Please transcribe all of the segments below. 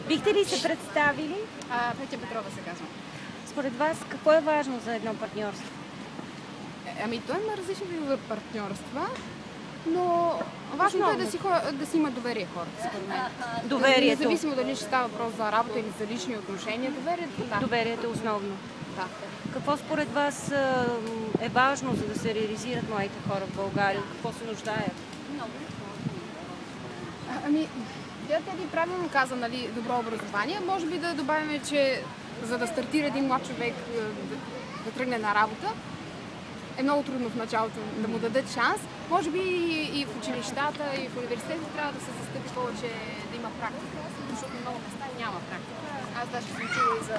Бихте ли се представили? Петя Петрова се казва. Според вас, какво е важно за едно партньорство? Той има различни видове партньорства, но важното е да си има доверие хората, според мен. Доверието. Независимо дали ще става въпрос за работа или за лични отношения, доверието, да. Доверието е основно. Да. Какво според вас е важно, за да се реализират младите хора в България? Какво се нуждаят? Теди правилно каза, нали, добро образование. Може би да добавим, че за да стартира един млад човек да тръгне на работа, е много трудно в началото да му дадат шанс. Може би и в училищата, и в университета трябва да се застъпи повече да има практика, защото много места няма практика. Аз даже съм чула и за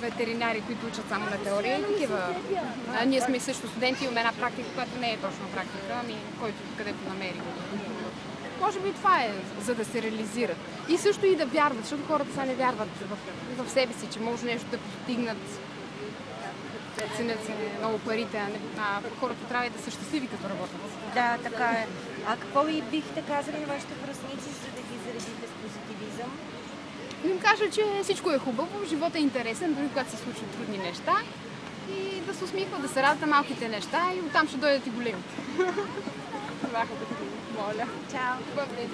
ветеринари, които учат само на теория и такива. Ние сме също студенти, имаме една практика, която не е точно практика, който където намери. Може би това е, за да се реализират. И също и да вярват, защото хората сега не вярват в себе си, че може нещо да постигнат. Ценят се много парите, а хората трябва и да са щастливи като работят. Да, така е. А какво ви бихте казали на вашите връстници, за да ги заредите с позитивизъм? Им кажа, че всичко е хубаво, животът е интересен, дори когато се случват трудни неща. И да се усмихват, да се радват на малките неща и оттам ще дойдат и големите. Това е хубаво. Моля. Чао. Хубав ден.